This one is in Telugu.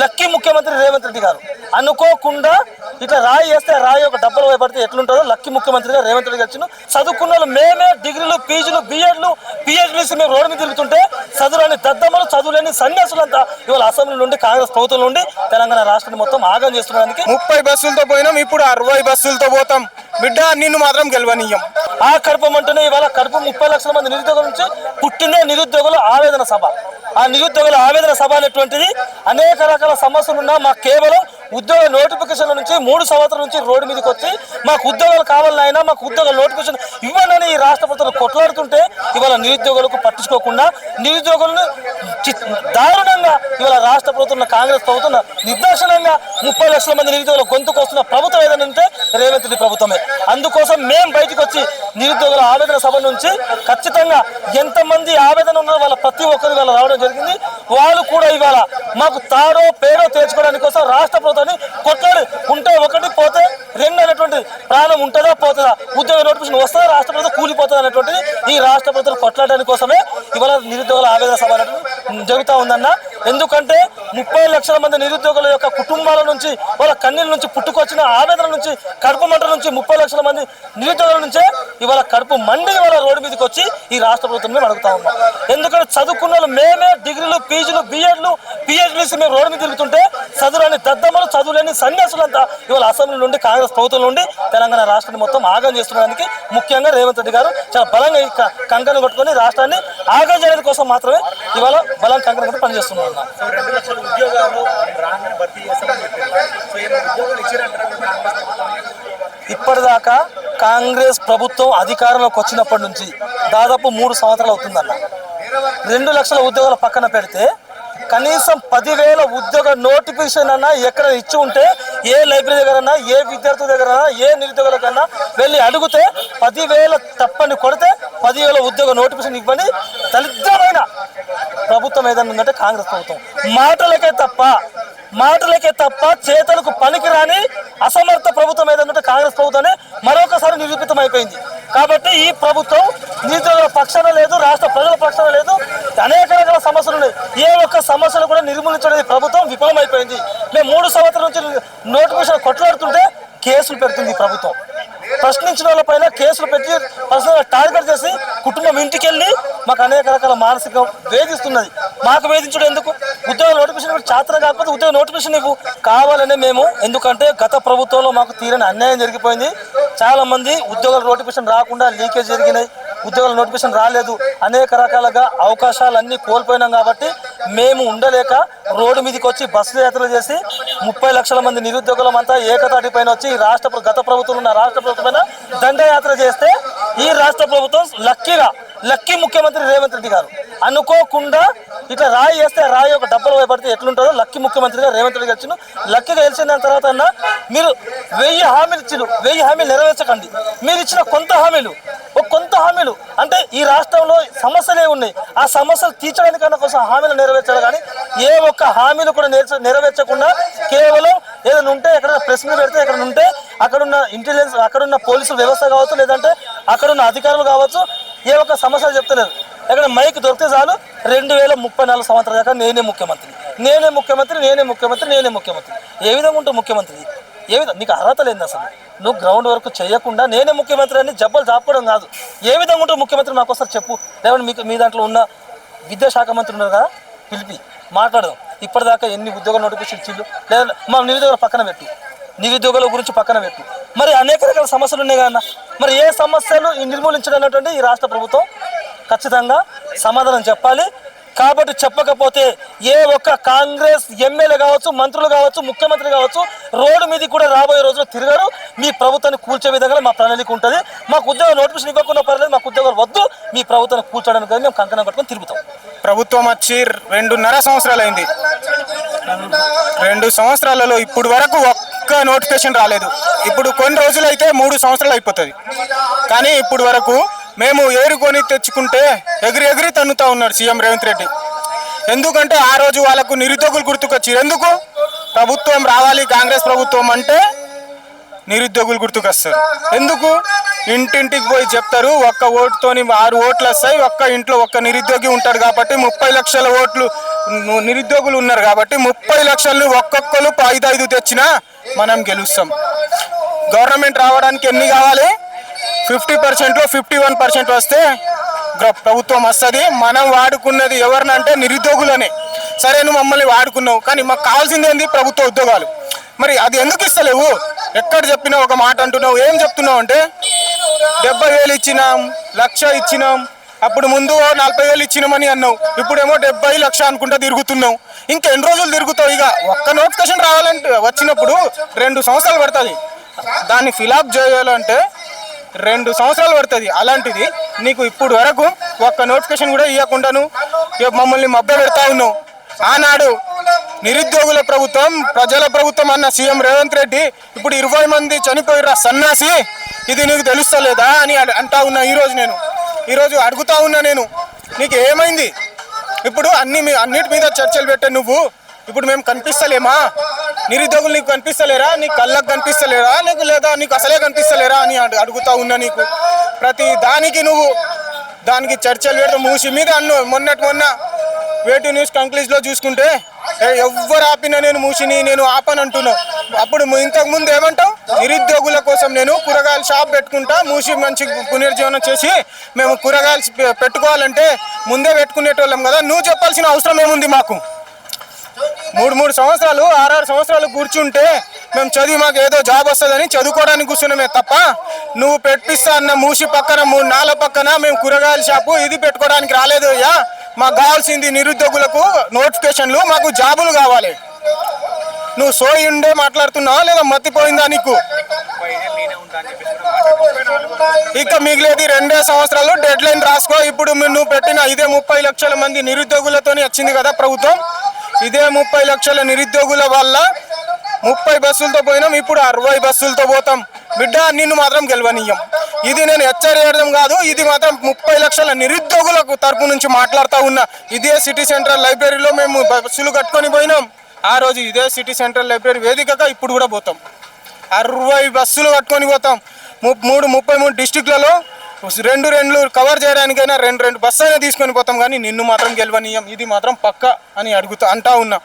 లక్కీ ముఖ్యమంత్రి రేవంత్ రెడ్డి గారు. అనుకోకుండా ఇట్లా రాయి వేస్తే రాయి ఒక డబ్బలు పడితే ఎట్లుంటుందో లక్కీ ముఖ్యమంత్రిగా రేవంత్ రెడ్డి గారు చదువుకున్న వాళ్ళు మేమే డిగ్రీలు పీజీలు బిఎడ్లు పిహెచ్డీలు మేము రోడ్డు మీద తిరుగుతుంటే చదువులని దద్దమ్మలు చదువులేని సన్యాసులంతా ఇవాళ అసెంబ్లీ నుండి కాంగ్రెస్ ప్రభుత్వం నుండి తెలంగాణ రాష్ట్రాన్ని మొత్తం ఆగం చేస్తున్నందుకు 30 బస్సులతో పోయినాం, ఇప్పుడు 60 బస్సులతో పోతాం. బిడ్డ నిన్ను మాత్రం గెలవనీయం. ఆ కడుపమంటేనే ఇవాళ కడుపు 30 లక్షల మంది నిరుద్యోగుల నుంచి పుట్టిందే నిరుద్యోగుల ఆవేదన సభ. ఆ నిరుద్యోగుల ఆవేదన సభ అనేటువంటిది అనేక రకాల సమస్యలున్నా మాకు కేవలం ఉద్యోగ నోటిఫికేషన్ల నుంచి 3 సంవత్సరాల నుంచి రోడ్డు మీదకి వచ్చి మాకు ఉద్యోగాలు కావాలన్నా మాకు ఉద్యోగ నోటిఫికేషన్ ఇవ్వాలని ఈ రాష్ట్ర ప్రభుత్వం కొట్లాడుతుంటే ఇవాళ నిరుద్యోగులకు పట్టించుకోకుండా నిరుద్యోగులను దారుణంగా ఇవాళ రాష్ట్ర ప్రభుత్వం కాంగ్రెస్ ప్రభుత్వం నిర్దాక్షిణంగా 30 లక్షల మంది నిరుద్యోగుల గొంతుకు వస్తున్న ప్రభుత్వం ఏదైనా ఉంటే రేవంత్ రెడ్డి ప్రభుత్వమే. అందుకోసం మేము బయటకు వచ్చి నిరుద్యోగుల ఆవేదన సభ నుంచి ఖచ్చితంగా ఎంతమంది ఆవేదన ఉన్నారో వాళ్ళ ప్రతి ఒక్కరు ఇవాళ రావడం జరిగింది. వాళ్ళు కూడా ఇవాళ మాకు తాడో పేడో తెచ్చుకోవడానికి కోసం రాష్ట్ర ప్రభుత్వాన్ని కొట్లాడి ఉంటే ఒకటి పోతే రెండు అనేటువంటి ప్రాణం ఉంటుందా పోతుందా, ఉద్యోగ నోటిఫికేషన్ వస్తుందా రాష్ట్ర ప్రభుత్వం కూలిపోతుంది అనేటువంటిది ఈ రాష్ట్ర ప్రభుత్వం కొట్లాడడానికి కోసమే ఇవాళ నిరుద్యోగుల ఆవేదన సభ జరుగుతూ ఉందన్న. ఎందుకంటే 30 లక్షల మంది నిరుద్యోగుల యొక్క కుటుంబాల నుంచి వాళ్ళ కన్నీళ్ళ నుంచి పుట్టుకొచ్చిన ఆవేదన నుంచి కడుపు మంట నుంచి 30 లక్షల మంది నిరుద్యోగుల నుంచే ఇవాళ కడుపు మండి ఇవాళ రోడ్డు మీదకి వచ్చి ఈ రాష్ట్ర ప్రభుత్వం మేము అడుగుతా ఉన్నాం. ఎందుకంటే చదువుకున్న వాళ్ళు మేమే డిగ్రీలు పీజీలు బిఎడ్లు పిహెచ్డీలు మేము రోడ్డు మీద తిరుగుతుంటే చదువులని దద్దమ్మలు చదువులేని సన్యాసులంతా ఇవాళ అసెంబ్లీ నుండి కాంగ్రెస్ ప్రభుత్వం నుండి తెలంగాణ రాష్ట్రాన్ని మొత్తం ఆగం చేస్తున్నందుకు ముఖ్యంగా రేవంత్ రెడ్డి గారు చాలా బలంగా కంకణం కొట్టుకొని రాష్ట్రాన్ని ఆగం చేయడం కోసం మాత్రమే ఇవాళ బలం కంకణం కొట్టి పనిచేస్తున్నారు. ఇప్పటిదాకా కాంగ్రెస్ ప్రభుత్వం అధికారంలోకి వచ్చినప్పటి నుంచి దాదాపు 3 సంవత్సరాలు అవుతుందన్న. 2 లక్షల ఉద్యోగాలు పక్కన పెడితే కనీసం 10,000 ఉద్యోగ నోటిఫికేషన్ అన్నా ఎక్కడ ఇచ్చి ఉంటే ఏ లైబ్రరీ దగ్గరన్నా ఏ విద్యార్థుల దగ్గరన్నా ఏ నిరుద్యోగులకన్నా వెళ్ళి అడిగితే 10,000 తప్పని కొడితే 10,000 ఉద్యోగ నోటిఫికేషన్ ఇవ్వని దళిద్రమైన ప్రభుత్వం ఏదైనా ఉందంటే కాంగ్రెస్ ప్రభుత్వం. మాటలకే తప్ప చేతలకు పనికిరాని అసమర్థ ప్రభుత్వం ఏదైనా కాంగ్రెస్ ప్రభుత్వమే మరొకసారి నిరూపితం అయిపోయింది. కాబట్టి ఈ ప్రభుత్వం నిరుద్యోగుల పక్షాన లేదు, రాష్ట్ర ప్రజల పక్షాన లేదు. అనేక రకాల సమస్యలు ఉన్నాయి. ఏ ఒక్క సమస్యను కూడా నిర్మూలించడానికి ప్రభుత్వం విఫలమైపోయింది. మేము 3 సంవత్సరాల నుంచి నోటిఫికేషన్ కొట్లాడుతుంటే కేసులు పెడుతుంది ప్రభుత్వం. ప్రశ్నించిన వాళ్ళపైన కేసులు పెట్టి పర్సనల్గా టార్గెట్ చేసి కుటుంబం ఇంటికి వెళ్ళి మాకు అనేక రకాల మానసిక వేధిస్తున్నది. మాకు వేధించడం ఎందుకు? ఉద్యోగ నోటిఫికేషన్ చాతన కాకపోతే ఉద్యోగ నోటిఫికేషన్ ఇవ్వు కావాలనే మేము. ఎందుకంటే గత ప్రభుత్వంలో మాకు తీరని అన్యాయం జరిగిపోయింది. చాలా మంది ఉద్యోగాల నోటిఫికేషన్ రాకుండా లీకేజ్ జరిగినాయి, ఉద్యోగాల నోటిఫికేషన్ రాలేదు, అనేక రకాలుగా అవకాశాలన్నీ కోల్పోయినాం. కాబట్టి మేము ఉండలేక రోడ్డు మీదకి వచ్చి బస్సు యాత్రలు చేసి 30 లక్షల మంది నిరుద్యోగులమంతా ఏకతాటి పైన వచ్చి గత ప్రభుత్వం ఉన్న రాష్ట్ర ప్రభుత్వం పైన దండయాత్ర చేస్తే ఈ రాష్ట్ర ప్రభుత్వం లక్కీ ముఖ్యమంత్రి రేవంత్ రెడ్డి గారు అనుకోకుండా ఇట్లా రాయి వేస్తే రాయి ఒక డబ్బలు పడితే ఎట్లుంటుందో లక్కీ ముఖ్యమంత్రిగా రేవంత్ రెడ్డి గారు లక్కీగా గెలిచిన తర్వాత అన్న మీరు 1000 హామీలు ఇచ్చారు, 1000 హామీలు నెరవేర్చకండి. మీరు ఇచ్చిన కొంత హామీలు అంటే ఈ రాష్ట్రంలో సమస్యలే ఉన్నాయి. ఆ సమస్యలు తీర్చడానికన్నా కోసం హామీలు నెరవేర్చాలి. కానీ ఏ ఒక్క హామీలు కూడా నెరవేర్చకుండా కేవలం ఏదైనా ఉంటే ఎక్కడైనా ప్రెస్ మీట్ పెడితే ఎక్కడ ఉంటే అక్కడున్న ఇంటెలిజెన్స్ అక్కడున్న పోలీసు వ్యవస్థ కావచ్చు, లేదంటే అక్కడున్న అధికారులు కావచ్చు, ఏ ఒక్క సమస్యలు చెప్తలేదు. ఎక్కడ మైక్ దొరికితే చాలు 2034 సంవత్సరాల దాకా నేనే ముఖ్యమంత్రి. ఏ విధంగా ఉంటుంది ముఖ్యమంత్రి? ఏ విధంగా నీకు అర్హత లేదు అసలు. నువ్వు గ్రౌండ్ వర్క్ చేయకుండా నేనే ముఖ్యమంత్రి అని జబ్బలు చాపుకోవడం కాదు. ఏ విధంగా ఉంటుంది ముఖ్యమంత్రి నాకు ఒకసారి చెప్పు. లేదంటే మీకు మీ దాంట్లో ఉన్న విద్యాశాఖ మంత్రి ఉన్నారు కదా, పిలిపి మాట్లాడదాం. ఇప్పటిదాకా ఎన్ని ఉద్యోగ నోటిఫికేషన్ ఇచ్చిళ్ళు, లేదా మా నిరుద్యోగుల నిరుద్యోగుల గురించి పక్కన పెట్టు. మరి అనేక రకాల సమస్యలు ఉన్నాయి కదా. మరి ఏ సమస్యలు నిర్మూలించడం అనేటువంటి ఈ రాష్ట్ర ప్రభుత్వం ఖచ్చితంగా సమాధానం చెప్పాలి. కాబట్టి చెప్పకపోతే ఏ ఒక్క కాంగ్రెస్ ఎమ్మెల్యే కావచ్చు, మంత్రులు కావచ్చు, ముఖ్యమంత్రి కావచ్చు రోడ్డు మీద కూడా రాబోయే రోజుల్లో తిరగరు. మీ ప్రభుత్వాన్ని కూల్చే విధంగా మా ప్రణాళిక ఉంటుంది. మాకు ఉద్యోగ నోటిఫికేషన్ ఇవ్వకుండా పర్లేదు, మాకు ఉద్యోగాలు వద్దు, మీ ప్రభుత్వాన్ని కూల్చడానికి మేము కంకణం కట్టుకొని తిరుగుతాం. ప్రభుత్వం వచ్చి 2.5 సంవత్సరాలు అయింది. 2 సంవత్సరాలలో ఇప్పుడు వరకు ఒక్క నోటిఫికేషన్ రాలేదు. ఇప్పుడు కొన్ని రోజులు అయితే 3 సంవత్సరాలు అయిపోతుంది. కానీ ఇప్పుడు వరకు మేము ఏరుకొని తెచ్చుకుంటే ఎగిరి తన్నుతా ఉన్నాడు సీఎం రేవంత్ రెడ్డి. ఎందుకంటే ఆ రోజు వాళ్ళకు నిరుద్యోగులు గుర్తుకొచ్చారు. ఎందుకు ప్రభుత్వం రావాలి కాంగ్రెస్ ప్రభుత్వం అంటే నిరుద్యోగులు గుర్తుకొస్తారు. ఎందుకు? ఇంటింటికి పోయి చెప్తారు, ఒక్క ఓటుతోని 6 ఓట్లు వస్తాయి, ఒక్క ఇంట్లో ఒక్క నిరుద్యోగి ఉంటాడు కాబట్టి 30 లక్షల ఓట్లు నిరుద్యోగులు ఉన్నారు కాబట్టి 30 లక్షలు ఒక్కొక్కరు 5 తెచ్చినా మనం గెలుస్తాం. గవర్నమెంట్ రావడానికి ఎన్ని కావాలి? 50%లో 51% వస్తే ప్రభుత్వం వస్తుంది. మనం వాడుకున్నది ఎవరినంటే నిరుద్యోగులనే. సరే, నువ్వు మమ్మల్ని వాడుకున్నావు, కానీ మాకు కావాల్సింది ఏంది? ప్రభుత్వ ఉద్యోగాలు. మరి అది ఎందుకు ఇస్తలేవు? ఎక్కడ చెప్పినా ఒక మాట అంటున్నావు. ఏం చెప్తున్నావు అంటే 70,000 ఇచ్చినాం, 1,00,000 ఇచ్చినాం, అప్పుడు ముందు 40,000 ఇచ్చినామని అన్నావు, ఇప్పుడేమో 70 లక్ష అనుకుంటా తిరుగుతున్నావు. ఇంకెన్ని రోజులు తిరుగుతావు? ఇక ఒక్క నోటిఫికేషన్ రావాలంటే వచ్చినప్పుడు 2 సంవత్సరాలు పడుతుంది. దాన్ని ఫిలప్ చేయాలంటే 2 సంవత్సరాలు పడుతుంది. అలాంటిది నీకు ఇప్పుడు వరకు ఒక్క నోటిఫికేషన్ కూడా ఇవ్వకుండాను మమ్మల్ని మభ్య పెడతా ఉన్నావు. ఆనాడు నిరుద్యోగుల ప్రభుత్వం, ప్రజల ప్రభుత్వం అన్న సీఎం రేవంత్ రెడ్డి ఇప్పుడు 20 మంది చనిపోయిరా సన్నాసి, ఇది నీకు తెలుస్తలేదా అని అంటా ఉన్నా. ఈరోజు అడుగుతా ఉన్నా నేను, నీకు ఏమైంది? ఇప్పుడు అన్నిటి మీద చర్చలు పెట్టే నువ్వు ఇప్పుడు మేము కనిపిస్తలేమా? నిరుద్యోగులు నీకు కనిపిస్తలేరా? నీకు కళ్ళకు కనిపిస్తలేరా? లేదా నీకు అసలే కనిపిస్తలేరా అని అడుగుతా ఉన్నా. నీకు ప్రతి దానికి చర్చలు పెడితే మూసి మీద మొన్న వేటు న్యూస్ కంక్లూజ్లో చూసుకుంటే ఎవ్వరు ఆపినా నేను మూసిని నేను ఆపనంటున్నావు. అప్పుడు ఇంతకుముందు ఏమంటావు? నిరుద్యోగుల కోసం నేను కూరగాయల షాప్ పెట్టుకుంటా, మూసి మంచి పునర్జీవనం చేసి మేము కూరగాయలు పెట్టుకోవాలంటే ముందే పెట్టుకునేటోళ్ళం కదా. నువ్వు చెప్పాల్సిన అవసరం ఏముంది మాకు? 3 సంవత్సరాలు 6 సంవత్సరాలు కూర్చుంటే మేము చదివి మాకు ఏదో జాబ్ వస్తుందని చదువుకోవడానికి కూర్చున్నామే తప్ప నువ్వు పెట్టిస్తా అన్న మూసి పక్కన 3-4 పక్కన మేము కూరగాయల షాపు ఇది పెట్టుకోవడానికి రాలేదు అయ్యా. మాకు కావాల్సింది నిరుద్యోగులకు నోటిఫికేషన్లు, మాకు జాబులు కావాలి. నువ్వు సోయి ఉండే మాట్లాడుతున్నావా లేదా మత్తిపోయిందా నీకు? ఇక మిగిలేది 2 సంవత్సరాలు డెడ్ లైన్ రాసుకో. ఇప్పుడు నువ్వు పెట్టిన ఇదే 30 లక్షల మంది నిరుద్యోగులతోనే వచ్చింది కదా ప్రభుత్వం. ఇదే 30 లక్షల నిరుద్యోగుల వల్ల 30 బస్సులతో పోయినాం, ఇప్పుడు 60 బస్సులతో పోతాం. బిడ్డ, నిన్ను మాత్రం గెలవనీయం. ఇది నేను హెచ్చరించడం కాదు, ఇది మాత్రం 30 లక్షల నిరుద్యోగులకు తరపు నుంచి మాట్లాడుతూ ఉన్నా. ఇదే సిటీ సెంట్రల్ లైబ్రరీలో మేము బస్సులు కట్టుకొని పోయినాం. ఆ రోజు ఇదే సిటీ సెంట్రల్ లైబ్రరీ వేదికగా ఇప్పుడు కూడా పోతాం. 60 బస్సులు కట్టుకొని పోతాం. 33 డిస్టిక్లలో 2 కవర్ చేయడానికైనా 2 బస్సు అయినా తీసుకొని పోతాం, కానీ నిన్ను మాత్రం గెలవనీయం. ఇది మాత్రం పక్క అని అంటా ఉన్నా.